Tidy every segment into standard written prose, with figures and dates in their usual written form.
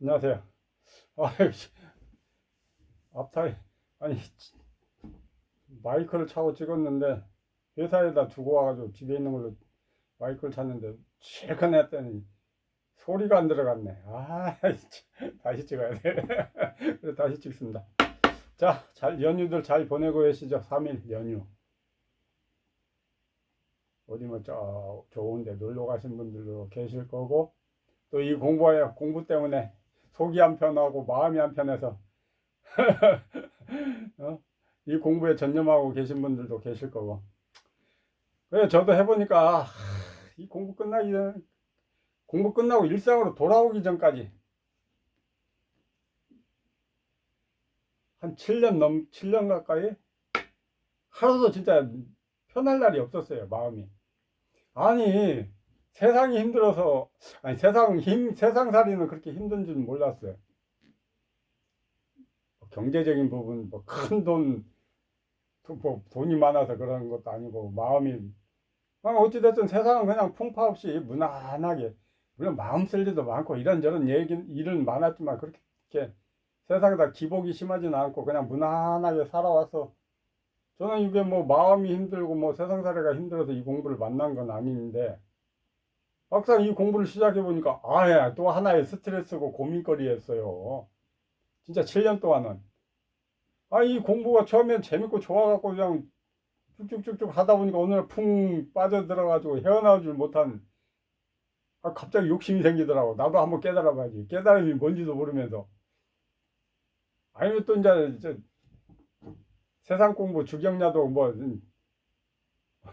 안녕하세요. 아이, 앞타이, 아니, 마이크를 차고 찍었는데, 회사에다 두고 와가지고 집에 있는 걸로 마이크를 찾는데, 실컷 했더니 소리가 안 들어갔네. 다시 찍어야 돼. 그래서 다시 찍습니다. 자, 연휴들 잘 보내고 계시죠? 3일 연휴. 어디 뭐, 좋은데 놀러 가신 분들도 계실 거고, 또 이 공부 때문에 속이 한편하고 마음이 한편해서 어? 이 공부에 전념하고 계신 분들도 계실 거고. 그래 저도 해보니까 이 공부 끝나고 일상으로 돌아오기 전까지 한 7년 가까이 하루도 진짜 편할 날이 없었어요, 마음이. 아니, 세상이 힘들어서, 아니, 세상살이는 그렇게 힘든 줄 몰랐어요. 뭐 경제적인 부분, 뭐 큰 뭐 돈이 많아서 그런 것도 아니고, 마음이 어찌됐든 세상은 그냥 풍파 없이 무난하게, 물론 마음 쓸 일도 많고 이런저런 일은 많았지만 그렇게 세상에다 기복이 심하지는 않고 그냥 무난하게 살아와서 저는 이게 뭐 마음이 힘들고 뭐 세상살이가 힘들어서 이 공부를 만난 건 아닌데 막상 이 공부를 시작해 보니까 아예 또 하나의 스트레스고 고민거리였어요. 진짜 7년 동안은 이 공부가 처음엔 재밌고 좋아갖고 그냥 쭉쭉쭉쭉 하다 보니까 어느 날 풍 빠져들어가지고 헤어나오질 못한 갑자기 욕심이 생기더라고. 나도 한번 깨달아 봐야지. 깨달음이 뭔지도 모르면서. 아니면 또 이제 세상 공부 주경야도 뭐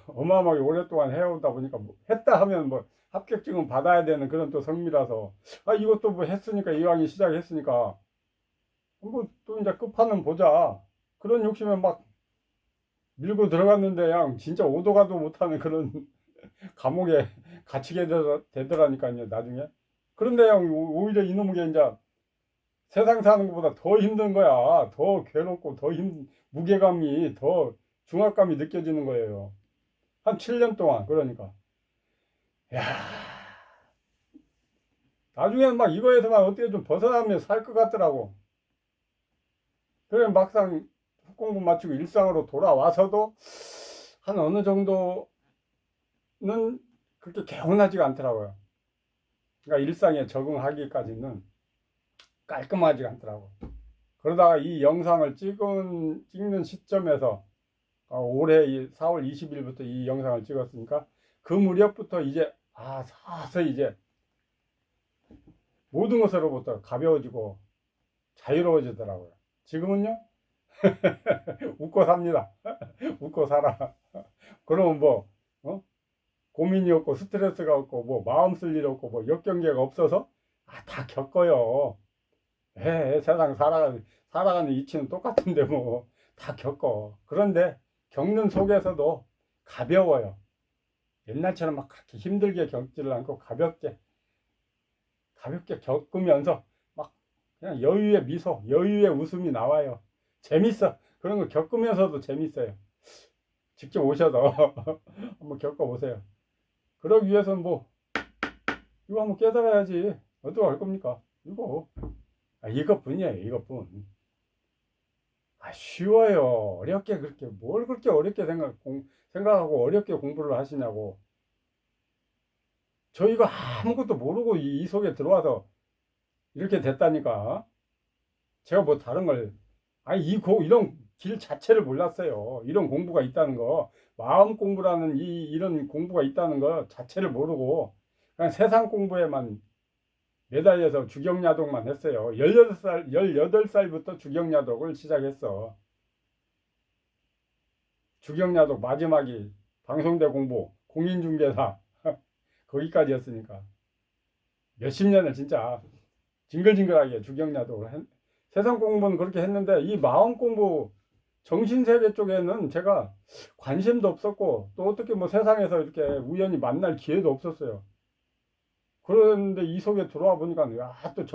어마어마하게 오랫동안 해오다 보니까 뭐 했다 하면 뭐 합격증은 받아야 되는 그런 또 성미라서 이것도 뭐 했으니까 이왕이 시작했으니까 뭐 또 이제 끝판은 보자. 그런 욕심에 막 밀고 들어갔는데 그냥 진짜 오도 가도 못하는 그런 감옥에 갇히게 되더라니까요 나중에. 그런데 그냥 오히려 이놈의 이제 세상 사는 것보다 더 힘든 거야. 더 괴롭고 무게감이 더 중압감이 느껴지는 거예요. 한 7년 동안 그러니까. 야, 나중에는 막 이거에서만 어떻게 좀 벗어나면 살 것 같더라고. 그래 막상 국공부 마치고 일상으로 돌아와서도 한 어느 정도는 그렇게 개운하지가 않더라고요. 그러니까 일상에 적응하기까지는 깔끔하지가 않더라고. 그러다가 이 영상을 찍는 시점에서 올해 4월 20일부터 이 영상을 찍었으니까 그 무렵부터 이제 서서히 이제 모든 것으로부터 가벼워지고 자유로워지더라고요. 지금은요 웃고 삽니다. 웃고 살아. 그러면 뭐 고민이 없고 스트레스가 없고 뭐 마음 쓸 일 없고 뭐 역경계가 없어서 다 겪어요. 세상 살아가는 이치는 똑같은데 뭐 다 겪어. 그런데 겪는 속에서도 가벼워요. 옛날처럼 막 그렇게 힘들게 겪지를 않고 가볍게 겪으면서 막 그냥 여유의 미소, 여유의 웃음이 나와요. 재밌어. 그런 거 겪으면서도 재밌어요. 직접 오셔서 한번 겪어보세요. 그러기 위해서는 뭐 이거 한번 깨달아야지. 어떡할 겁니까? 이것뿐이에요. 이것뿐. 쉬워요. 어렵게 그렇게 뭘 그렇게 어렵게 생각하고 어렵게 공부를 하시냐고. 저 이거 아무것도 모르고 이 속에 들어와서 이렇게 됐다니까. 제가 뭐 다른 걸 이런 길 자체를 몰랐어요. 이런 공부가 있다는 거, 마음 공부라는 이런 공부가 있다는 거 자체를 모르고 그냥 세상 공부에만 매달려서 주경야독만 했어요. 18살부터 주경야독을 시작했어. 주경야독 마지막이 방송대 공부, 공인중개사 거기까지였으니까 몇십 년을 진짜 징글징글하게 주경야독을 세상 공부는 그렇게 했는데 이 마음 공부 정신세계 쪽에는 제가 관심도 없었고 또 어떻게 뭐 세상에서 이렇게 우연히 만날 기회도 없었어요. 그런데 이 속에 들어와 보니까 또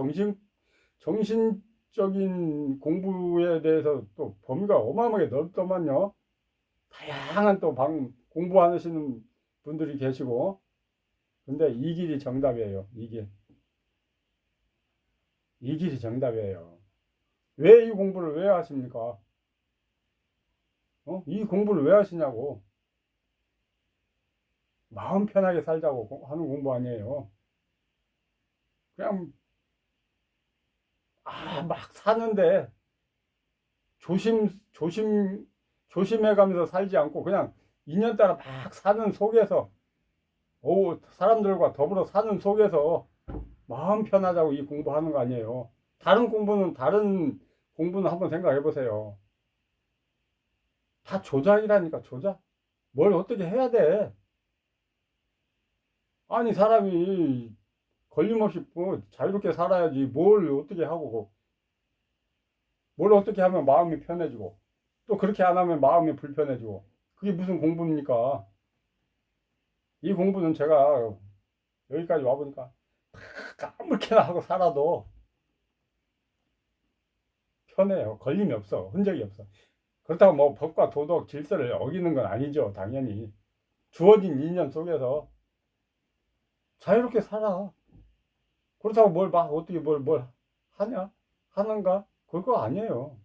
정신적인 공부에 대해서 또 범위가 어마어마하게 넓더만요. 다양한 또 공부하시는 분들이 계시고 근데 이 길이 정답이에요. 이 길. 이 길이 정답이에요. 왜 이 공부를 왜 하십니까? 이 공부를 왜 하시냐고. 마음 편하게 살자고 하는 공부 아니에요. 그냥 막 사는데 조심해가면서 살지 않고 그냥 인연 따라 막 사는 속에서 사람들과 더불어 사는 속에서 마음 편하자고 이 공부하는 거 아니에요. 다른 공부는 한번 생각해 보세요. 다 조작이라니까, 조작. 뭘 어떻게 해야 돼? 아니, 사람이 걸림없이 뭐 자유롭게 살아야지. 뭘 어떻게 하면 마음이 편해지고, 또 그렇게 안 하면 마음이 불편해지고. 그게 무슨 공부입니까? 이 공부는 제가 여기까지 와보니까 아무렇게나 하고 살아도 편해요. 걸림이 없어. 흔적이 없어. 그렇다고 뭐 법과 도덕 질서를 어기는 건 아니죠. 당연히. 주어진 인연 속에서 자유롭게 살아. 그렇다고 뭘 막 어떻게 뭘 하냐? 하는가? 그거 아니에요.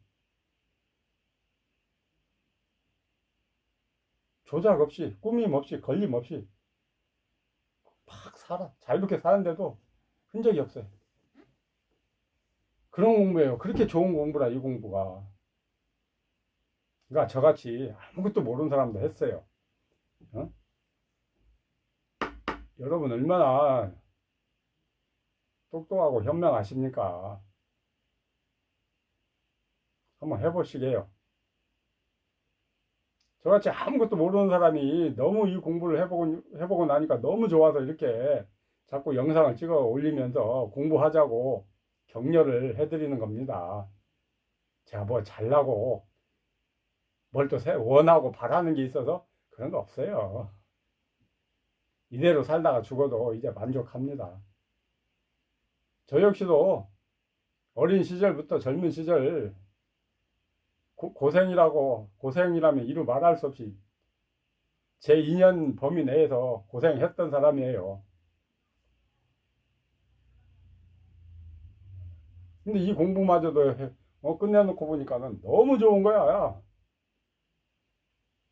조작 없이, 꾸밈 없이, 걸림 없이 막 살아. 자유롭게 사는데도 흔적이 없어요. 그런 공부예요. 그렇게 좋은 공부라, 이 공부가. 그러니까 저같이 아무것도 모르는 사람도 했어요. 어? 여러분 얼마나 똑똑하고 현명하십니까? 한번 해보시게요. 저같이 아무것도 모르는 사람이 너무 이 공부를 해보고 나니까 너무 좋아서 이렇게 자꾸 영상을 찍어 올리면서 공부하자고 격려를 해드리는 겁니다. 제가 뭐 잘나고 뭘 또 원하고 바라는 게 있어서 그런 거 없어요. 이대로 살다가 죽어도 이제 만족합니다. 저 역시도 어린 시절부터 젊은 시절 고생이라면 이루 말할 수 없이 제 2년 범위 내에서 고생했던 사람이에요. 근데 이 공부마저도 끝내놓고 보니까는 너무 좋은 거야.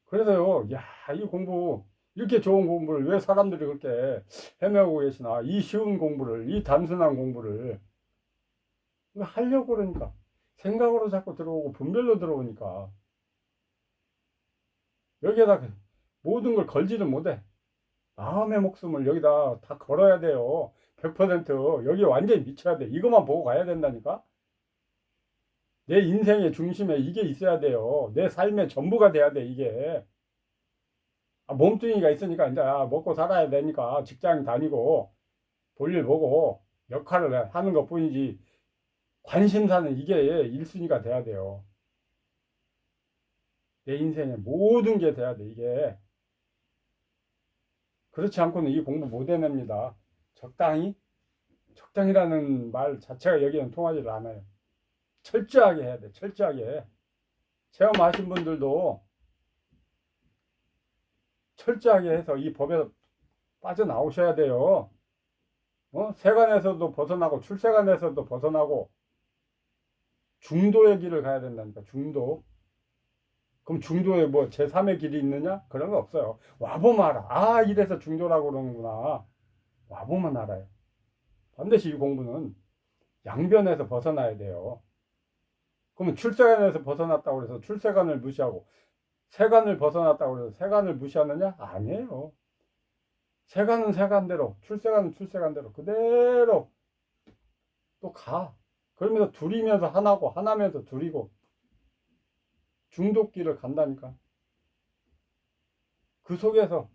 그래서요, 야, 이 공부, 이렇게 좋은 공부를 왜 사람들이 그렇게 헤매고 계시나. 이 쉬운 공부를, 이 단순한 공부를 하려고 그러니까. 생각으로 자꾸 들어오고 분별로 들어오니까. 여기에다 모든 걸 걸지를 못해. 마음의 목숨을 여기다 다 걸어야 돼요. 100% 여기 완전히 미쳐야 돼. 이것만 보고 가야 된다니까. 내 인생의 중심에 이게 있어야 돼요. 내 삶의 전부가 돼야 돼, 이게. 몸뚱이가 있으니까 이제 먹고 살아야 되니까 직장 다니고 볼일 보고 역할을 하는 것 뿐이지 관심사는 이게 1순위가 돼야 돼요. 내 인생의 모든 게 돼야 돼, 이게. 그렇지 않고는 이 공부 못 해냅니다. 적당히라는 말 자체가 여기는 통하지를 않아요. 철저하게 해야 돼, 철저하게. 체험하신 분들도 철저하게 해서 이 법에서 빠져나오셔야 돼요. 세간에서도 벗어나고 출세간에서도 벗어나고 중도의 길을 가야 된다니까. 중도. 그럼 중도에 뭐 제3의 길이 있느냐? 그런 거 없어요. 와보면 알아. 이래서 중도라고 그러는구나. 와보면 알아요. 반드시 이 공부는 양변에서 벗어나야 돼요. 그러면 출세간에서 벗어났다고 해서 출세간을 무시하고 세간을 벗어났다고 해서 세간을 무시하느냐? 아니에요. 세간은 세간대로, 출세간은 출세간대로 그대로 또 가. 그러면서 둘이면서 하나고 하나면서 둘이고 중독길을 간다니까. 그 속에서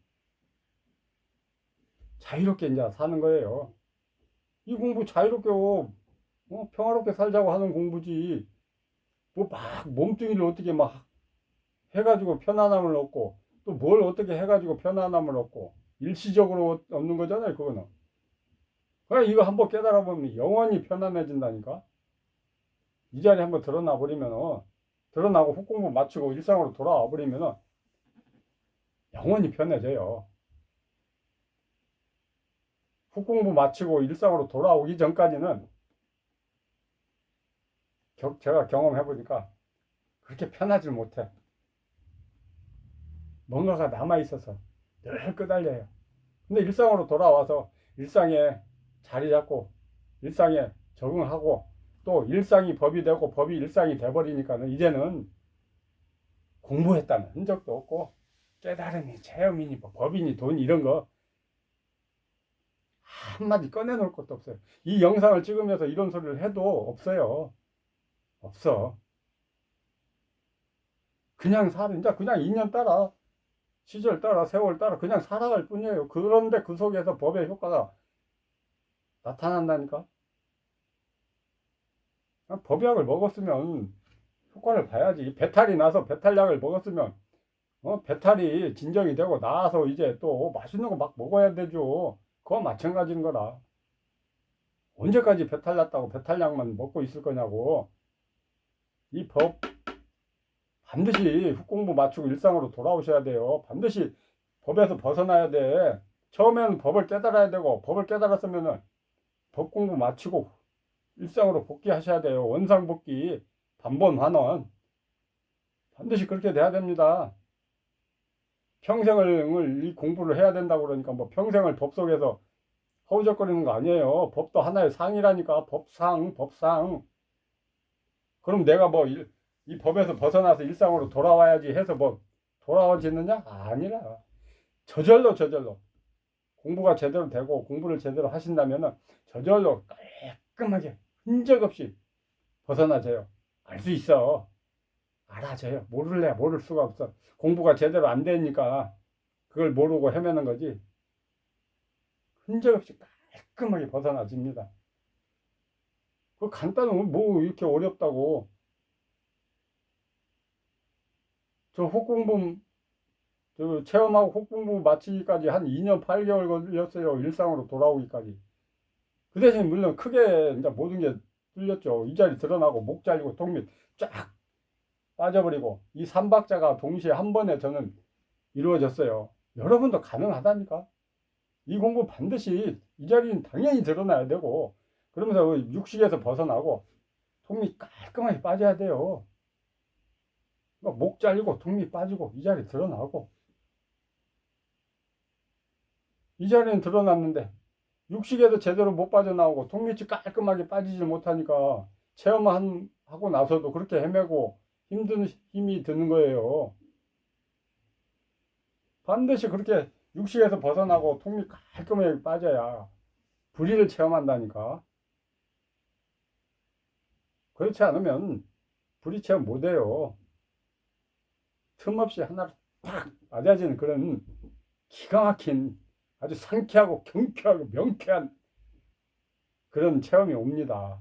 자유롭게 이제 사는 거예요. 이 공부 자유롭게 평화롭게 살자고 하는 공부지. 뭐 막 몸뚱이를 어떻게 막 해가지고 편안함을 얻고 또 뭘 어떻게 해가지고 편안함을 얻고 일시적으로 얻는 거잖아요. 그거는. 그냥 이거 한번 깨달아 보면 영원히 편안해진다니까. 이 자리에 한번 드러나 버리면은 드러나고 훅공부 마치고 일상으로 돌아와 버리면은 영원히 편해져요. 훅공부 마치고 일상으로 돌아오기 전까지는 제가 경험해 보니까 그렇게 편하지 못해. 뭔가가 남아 있어서 늘 끄달려요. 근데 일상으로 돌아와서 일상에 자리 잡고 일상에 적응하고 또 일상이 법이 되고 법이 일상이 돼버리니까는 이제는 공부했다는 흔적도 없고 깨달음이 체험이니 뭐 법이니 돈 이런 거 한마디 꺼내놓을 것도 없어요. 이 영상을 찍으면서 이런 소리를 해도 없어요. 없어. 그냥 이제 그냥 인연 따라 시절 따라 세월 따라 그냥 살아갈 뿐이에요. 그런데 그 속에서 법의 효과가 나타난다니까. 법약을 먹었으면 효과를 봐야지. 배탈이 나서 배탈약을 먹었으면 배탈이 진정이 되고 나서 이제 또 맛있는 거 막 먹어야 되죠. 그거 마찬가지인 거라. 언제까지 배탈 났다고 배탈약만 먹고 있을 거냐고. 이 법 반드시 훅공부 맞추고 일상으로 돌아오셔야 돼요. 반드시 법에서 벗어나야 돼. 처음에는 법을 깨달아야 되고 법을 깨달았으면은 법 공부 마치고 일상으로 복귀하셔야 돼요. 원상복귀, 반본환원. 반드시 그렇게 돼야 됩니다. 평생을 이 공부를 해야 된다고 그러니까 뭐 평생을 법 속에서 허우적거리는 거 아니에요. 법도 하나의 상이라니까. 법상. 그럼 내가 뭐 이 법에서 벗어나서 일상으로 돌아와야지 해서 뭐 돌아와지느냐? 아니라. 저절로 공부가 제대로 되고 공부를 제대로 하신다면은 저절로 깔끔하게 흔적 없이 벗어나져요. 알 수 있어. 알아져요. 모를래 모를 수가 없어. 공부가 제대로 안 되니까 그걸 모르고 헤매는 거지. 흔적 없이 깔끔하게 벗어나집니다. 그 간단한 뭐 이렇게 어렵다고. 저 혹공부 저 체험하고 혹공부 마치기까지 한 2년 8개월 걸렸어요. 일상으로 돌아오기까지. 그 대신 물론 크게 이제 모든 게 뚫렸죠. 이 자리 드러나고 목 잘리고 턱밑 쫙 빠져버리고 이 삼박자가 동시에 한 번에 저는 이루어졌어요. 여러분도 가능하다니까. 이 공부 반드시 이 자리는 당연히 드러나야 되고 그러면서 육식에서 벗어나고 턱밑 깔끔하게 빠져야 돼요. 목 잘리고 턱밑 빠지고 이 자리 드러나고 이 자리는 드러났는데 육식에도 제대로 못 빠져나오고 턱밑이 깔끔하게 빠지지 못하니까 체험하고 나서도 그렇게 헤매고 힘이 드는 거예요. 반드시 그렇게 육식에서 벗어나고 턱밑 깔끔하게 빠져야 불의를 체험한다니까. 그렇지 않으면 불의 체험 못해요. 틈없이 하나로 팍 맞아지는 그런 기가 막힌 아주 상쾌하고 경쾌하고 명쾌한 그런 체험이 옵니다.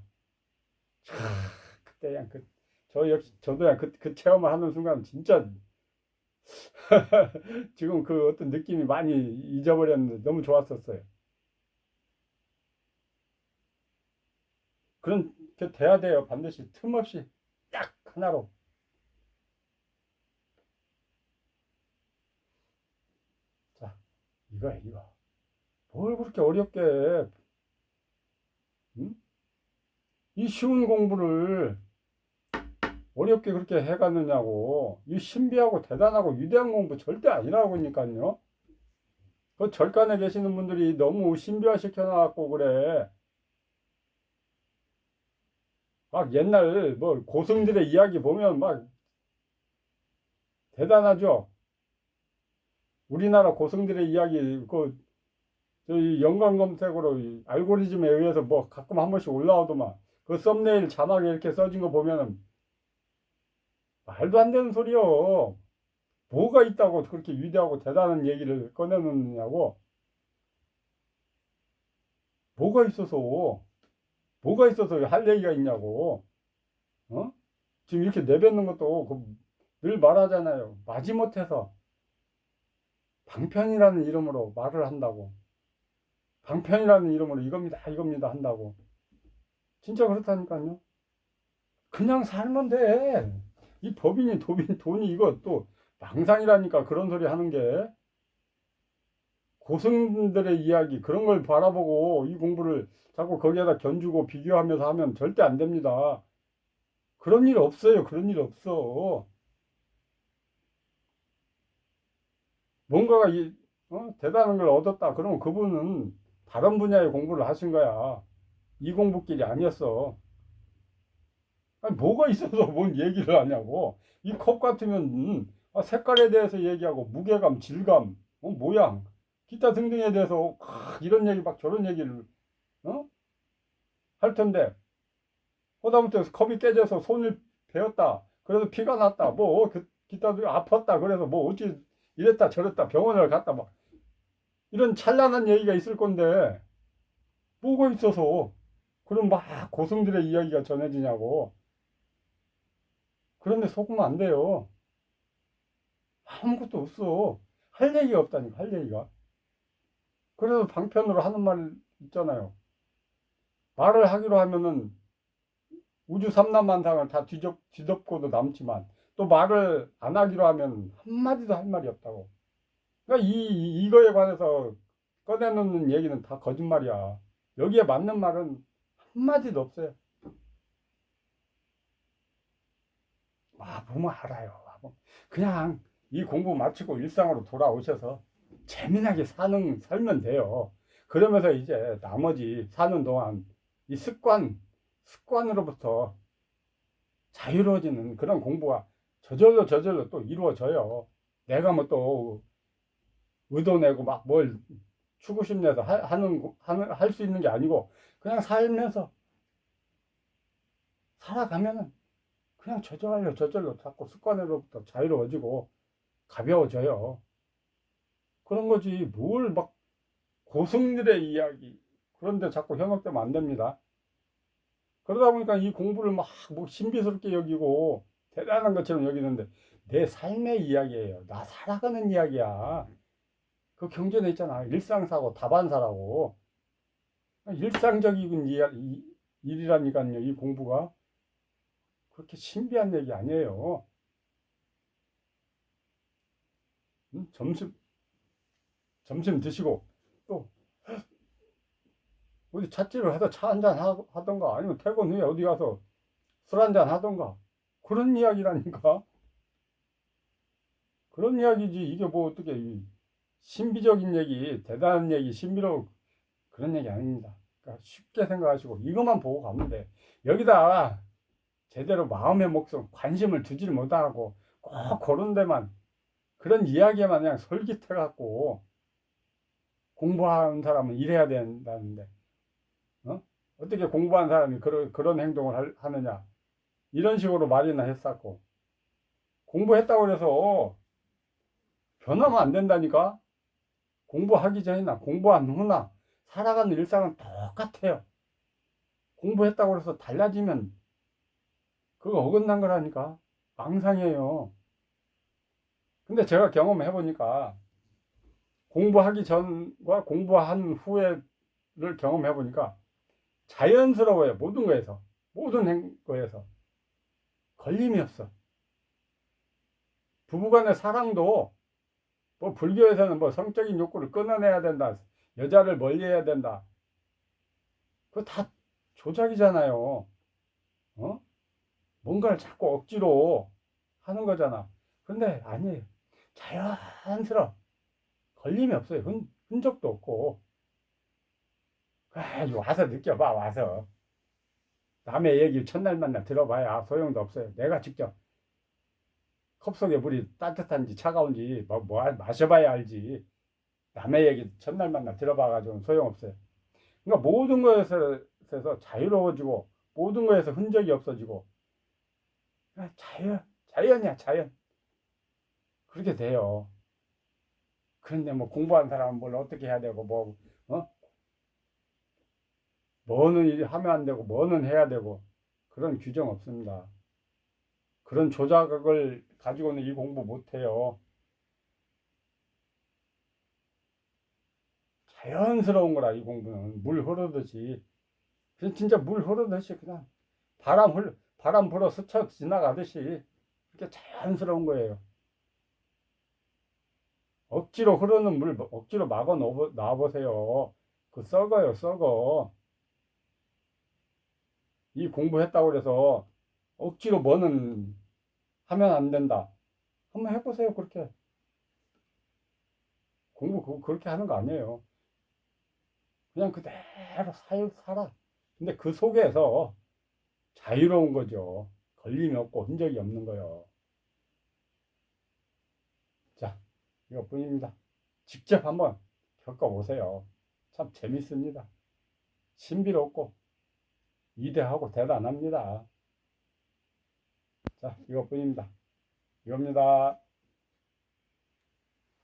그때 그냥 저도 그냥 그 체험을 하는 순간 진짜 지금 그 어떤 느낌이 많이 잊어버렸는데 너무 좋았었어요. 그렇게 돼야 돼요. 반드시 틈없이 딱 하나로. 자, 이거야, 이거. 뭘 그렇게 어렵게 해? 응? 이 쉬운 공부를 어렵게 그렇게 해갔느냐고. 이 신비하고 대단하고 위대한 공부 절대 아니라고니까요. 그 절간에 계시는 분들이 너무 신비화 시켜놔갖고 그래. 막 옛날 뭐 고승들의 이야기 보면 막 대단하죠. 우리나라 고승들의 이야기 그 저희 연관 검색으로 알고리즘에 의해서 뭐 가끔 한 번씩 올라오더만 그 썸네일 자막에 이렇게 써진 거 보면은 말도 안 되는 소리요. 뭐가 있다고 그렇게 위대하고 대단한 얘기를 꺼내놓느냐고. 뭐가 있어서 뭐가 있어서 할 얘기가 있냐고. 어? 지금 이렇게 내뱉는 것도 늘 말하잖아요. 마지못해서 방편이라는 이름으로 말을 한다고. 방편이라는 이름으로 이겁니다 한다고. 진짜 그렇다니까요. 그냥 살면 돼. 이 법인이 돈이 이거 또 망상이라니까 그런 소리 하는 게. 고승들의 이야기 그런 걸 바라보고 이 공부를 자꾸 거기에다 견주고 비교하면서 하면 절대 안 됩니다. 그런 일 없어요. 그런 일 없어. 뭔가가 대단한 걸 얻었다. 그러면 그분은 다른 분야의 공부를 하신 거야. 이 공부길이 아니었어. 아니, 뭐가 있어서 뭔 얘기를 하냐고. 이 컵 같으면 색깔에 대해서 얘기하고 무게감, 질감, 모양, 기타 등등에 대해서 이런 얘기 막 저런 얘기를 어? 할 텐데 하다못해 컵이 깨져서 손을 베었다. 그래서 피가 났다. 뭐 기타도 아팠다. 그래서 뭐 어찌 이랬다 저랬다 병원을 갔다 막 이런 찬란한 얘기가 있을 건데 뭐가 있어서 그럼 막 고승들의 이야기가 전해지냐고. 그런데 속으면 안 돼요. 아무것도 없어. 할 얘기가 없다니까, 할 얘기가. 그래서 방편으로 하는 말 있잖아요. 말을 하기로 하면은 우주 삼라만상을 다 뒤덮고도 남지만 또 말을 안 하기로 하면 한마디도 할 말이 없다고. 그러니까 이거에 관해서 꺼내놓는 얘기는 다 거짓말이야. 여기에 맞는 말은 한마디도 없어요. 보면 알아요. 그냥 이 공부 마치고 일상으로 돌아오셔서 재미나게 살면 돼요. 그러면서 이제 나머지 사는 동안 이 습관으로부터 자유로워지는 그런 공부가 저절로 또 이루어져요. 내가 뭐 또 의도 내고 막 뭘 추구심 내서 할 수 있는 게 아니고 그냥 살면서 살아가면은 그냥 저절로 자꾸 습관으로부터 자유로워지고 가벼워져요. 그런 거지 뭘 막 고승들의 이야기 그런데 자꾸 현혹되면 안 됩니다. 그러다 보니까 이 공부를 막 뭐 신비스럽게 여기고 대단한 것처럼 여기는데 내 삶의 이야기예요. 나 살아가는 이야기야. 그 경전에 있잖아. 일상사고 다반사라고. 일상적인 일이라니까요. 이 공부가 그렇게 신비한 얘기 아니에요. 점심 드시고 또 어디 찻집을 해서 차 한잔 하던가 아니면 퇴근 후에 어디 가서 술 한잔 하던가 그런 이야기라니까. 그런 이야기지. 이게 뭐 어떻게 신비적인 얘기, 대단한 얘기, 신비로 그런 얘기 아닙니다. 그러니까 쉽게 생각하시고 이것만 보고 가면 돼. 여기다 제대로 마음의 목숨, 관심을 두지를 못하고 꼭 그런 데만 그런 이야기에만 그냥 솔깃해갖고 공부하는 사람은 이래야 된다는데 어떻게 공부한 사람이 그런 행동을 하느냐 이런 식으로 말이나 했었고 공부했다고 해서 변하면 안 된다니까. 공부하기 전이나 공부한 후나 살아가는 일상은 똑같아요. 공부했다고 해서 달라지면 그거 어긋난 거라니까. 망상이에요. 근데 제가 경험해 보니까 공부하기 전과 공부한 후에를 경험해 보니까 자연스러워요. 모든 거에서. 모든 거에서. 걸림이 없어. 부부간의 사랑도 뭐 불교에서는 뭐 성적인 욕구를 끊어내야 된다. 여자를 멀리해야 된다. 그거 다 조작이잖아요. 어? 뭔가를 자꾸 억지로 하는 거잖아. 근데 아니에요. 자연스러워. 걸림이 없어요. 흔적도 없고. 와서 느껴봐, 와서. 남의 얘기 첫날 만나 들어봐야 소용도 없어요. 내가 직접 컵 속에 물이 따뜻한지 차가운지 마셔봐야 알지. 남의 얘기 첫날 만나 들어봐가지고 소용없어요. 그러니까 모든 것에서 자유로워지고 모든 것에서 흔적이 없어지고 자연이야, 자연. 그렇게 돼요. 그런데 뭐 공부한 사람은 뭘 어떻게 해야 되고 뭐는 일 하면 안 되고 뭐는 해야 되고 그런 규정 없습니다. 그런 조작을 가지고는 이 공부 못 해요. 자연스러운 거라 이 공부는 물 흐르듯이 진짜 물 흐르듯이 그냥 바람 불어 스쳐 지나가듯이 그렇게 자연스러운 거예요. 억지로 흐르는 물 억지로 막아 놔보세요. 그 썩어요, 썩어. 이 공부했다고 그래서 억지로 뭐는 하면 안 된다. 한번 해보세요. 그렇게. 공부 그렇게 하는 거 아니에요. 그냥 그대로 살아. 근데 그 속에서 자유로운 거죠. 걸림이 없고 흔적이 없는 거요. 자, 이것뿐입니다. 직접 한번 겪어보세요. 참 재밌습니다. 신비롭고 위대하고 대단합니다. 자, 이것뿐입니다. 이겁니다.